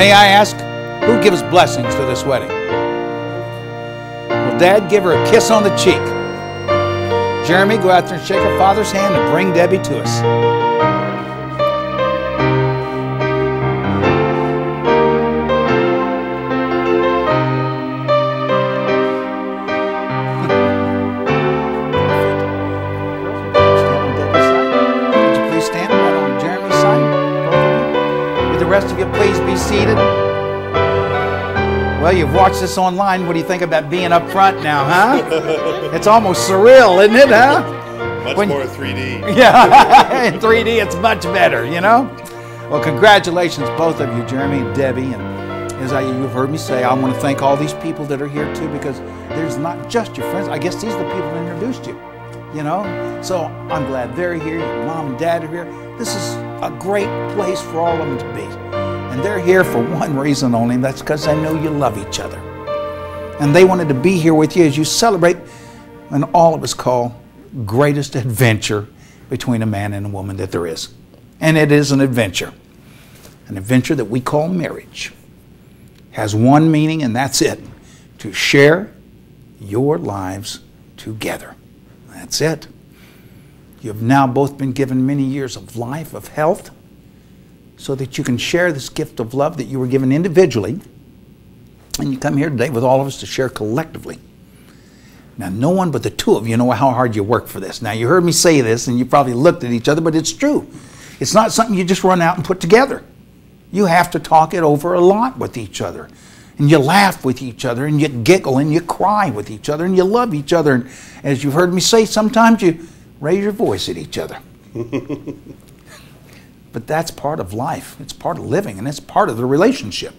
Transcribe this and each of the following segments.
May I ask, who gives blessings to this wedding? Will Dad give her a kiss on the cheek? Jeremy, go out there and shake her father's hand and bring Debbie to us. The rest of you please be seated. Well, you've watched this online. What do you think about being up front now, huh? It's almost surreal, isn't it, huh? Much more 3D. Yeah, in 3D it's much better, you know? Well, congratulations, both of you, Jeremy and Debbie. And as you've heard me say, I want to thank all these people that are here too, because there's not just your friends. I guess these are the people that introduced you, you know? So I'm glad they're here. Your mom and dad are here. This is a great place for all of them to be. And they're here for one reason only, and that's because they know you love each other. And they wanted to be here with you as you celebrate what all of us call greatest adventure between a man and a woman that there is. And it is an adventure that we call marriage. Has one meaning, and that's it: to share your lives together. That's it. You've now both been given many years of life, of health, so that you can share this gift of love that you were given individually. And you come here today with all of us to share collectively. Now, no one but the two of you know how hard you work for this. Now, you heard me say this, and you probably looked at each other, but it's true. It's not something you just run out and put together. You have to talk it over a lot with each other. And you laugh with each other, and you giggle, and you cry with each other, and you love each other. And as you've heard me say, sometimes you raise your voice at each other. But that's part of life. It's part of living, and it's part of the relationship.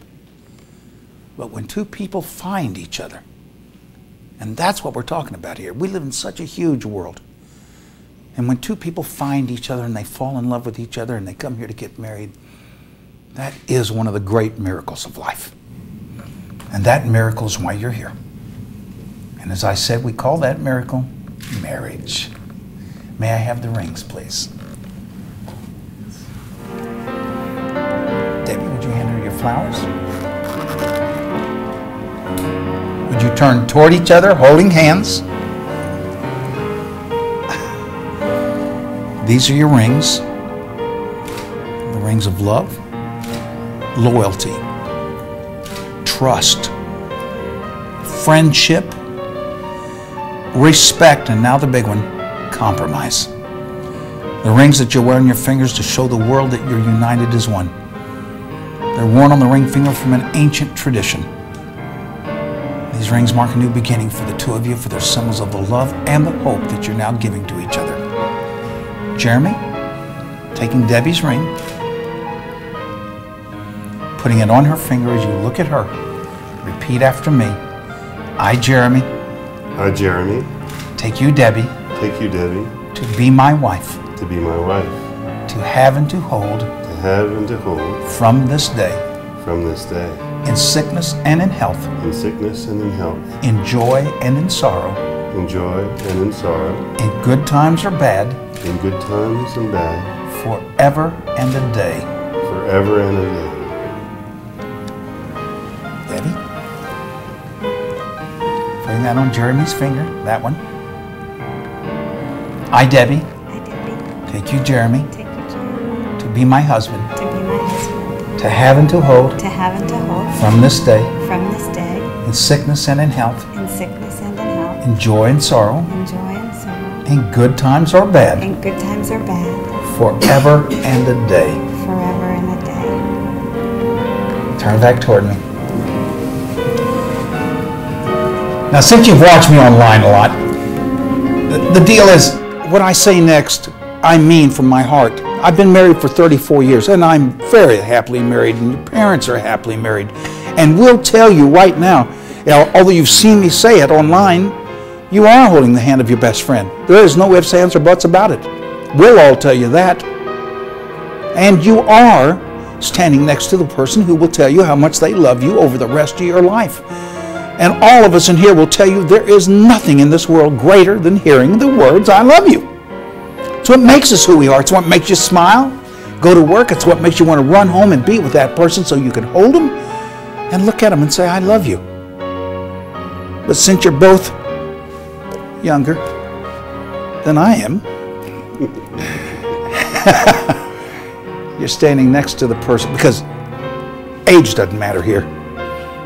But when two people find each other, and that's what we're talking about here. We live in such a huge world. And when two people find each other and they fall in love with each other and they come here to get married, that is one of the great miracles of life. And that miracle is why you're here. And as I said, we call that miracle marriage. May I have the rings, please? Debbie, would you hand her your flowers? Would you turn toward each other, holding hands? These are your rings. The rings of love, loyalty, trust, friendship, respect, and now the big one, compromise. The rings that you wear on your fingers to show the world that you're united as one. They're worn on the ring finger from an ancient tradition. These rings mark a new beginning for the two of you, for they're symbols of the love and the hope that you're now giving to each other. Jeremy, taking Debbie's ring, putting it on her finger as you look at her. Repeat after me. I, Jeremy. I, Jeremy. Take you, Debbie. Take you, Debbie. To be my wife. To be my wife. To have and to hold. To have and to hold. From this day. From this day. In sickness and in health. In sickness and in health. In joy and in sorrow. In joy and in sorrow. In good times or bad. In good times and bad. Forever and a day. Forever and a day. Debbie? Putting that on Jeremy's finger, that one. I, Debbie. I, Debbie. Take you, Jeremy. Take you, Jeremy. To be my husband. To be my husband. To have and to hold. To have and to hold. From this day. From this day. In sickness and in health. In sickness and in health. In joy and sorrow. In joy and sorrow. In good times or bad. In good times or bad. Forever and a day. Forever and a day. Turn back toward me. Now, since you've watched me online a lot, the deal is, what I say next, I mean from my heart. I've been married for 34 years, and I'm very happily married, and your parents are happily married. And we'll tell you right now, although you've seen me say it online, you are holding the hand of your best friend. There is no ifs, ands, or buts about it. We'll all tell you that. And you are standing next to the person who will tell you how much they love you over the rest of your life. And all of us in here will tell you there is nothing in this world greater than hearing the words, I love you. It's what makes us who we are. It's what makes you smile. go to work. It's what makes you want to run home and be with that person so you can hold them and look at them and say, I love you. But since you're both younger than I am, you're standing next to the person, because age doesn't matter here.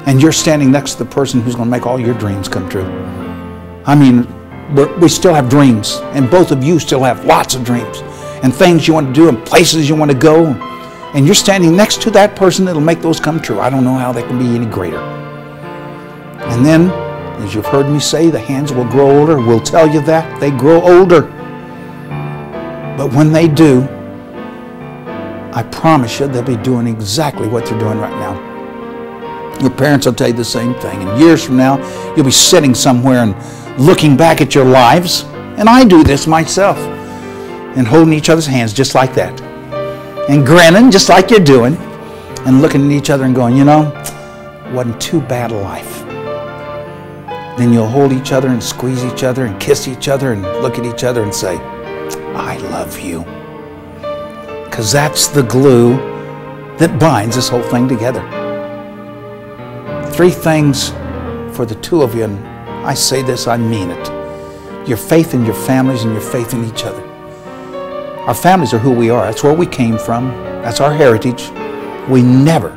And you're standing next to the person who's going to make all your dreams come true. I mean, we still have dreams, and both of you still have lots of dreams and things you want to do and places you want to go. And you're standing next to that person that'll make those come true. I don't know how they can be any greater. And then, as you've heard me say, the hands will grow older. We'll tell you that. They grow older. But when they do, I promise you they'll be doing exactly what they're doing right now. Your parents will tell you the same thing. And years from now, you'll be sitting somewhere and looking back at your lives. And I do this myself. And holding each other's hands just like that. And grinning just like you're doing. And looking at each other and going, you know, wasn't too bad a life. Then you'll hold each other and squeeze each other and kiss each other and look at each other and say, I love you. Because that's the glue that binds this whole thing together. 3 things for the two of you, and I say this, I mean it. Your faith in your families and your faith in each other. Our families are who we are. That's where we came from. That's our heritage. We never,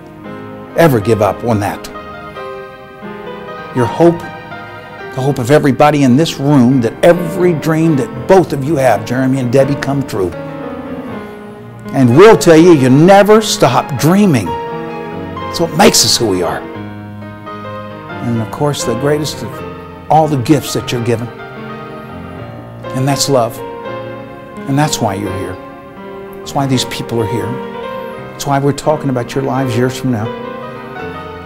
ever give up on that. Your hope, the hope of everybody in this room, that every dream that both of you have, Jeremy and Debbie, come true. And we'll tell you, you never stop dreaming. That's what makes us who we are. And of course, the greatest of all the gifts that you're given. And that's love. And that's why you're here. That's why these people are here. That's why we're talking about your lives years from now.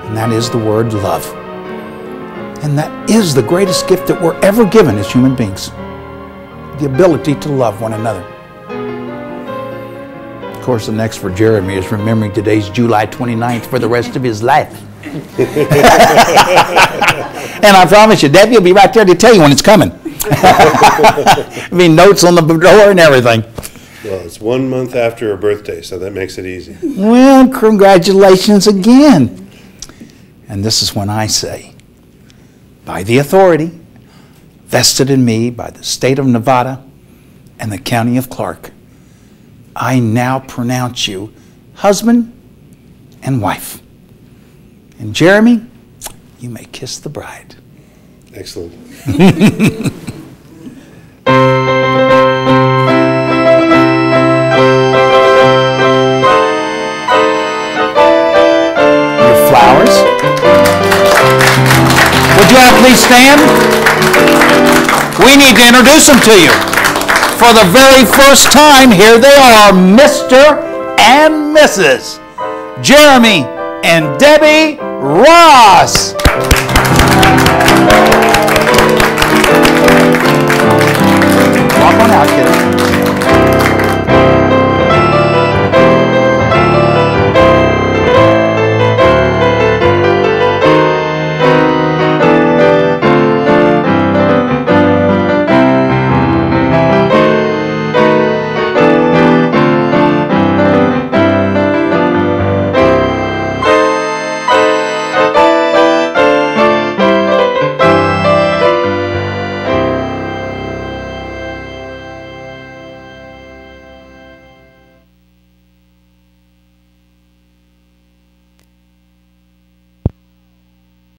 And that is the word love. And that is the greatest gift that we're ever given as human beings. The ability to love one another. Of course, the next for Jeremy is remembering today's July 29th for the rest of his life. And I promise you, Debbie will be right there to tell you when it's coming. I mean, notes on the door and everything. Well, it's 1 month after her birthday, so that makes it easy. Well, congratulations again. And this is when I say, by the authority vested in me by the state of Nevada and the county of Clark, I now pronounce you husband and wife. And Jeremy, you may kiss the bride. Excellent. Your flowers. Would you all please stand? We need to introduce them to you. For the very first time, here they are, Mr. and Mrs. Jeremy and Debbie Ross.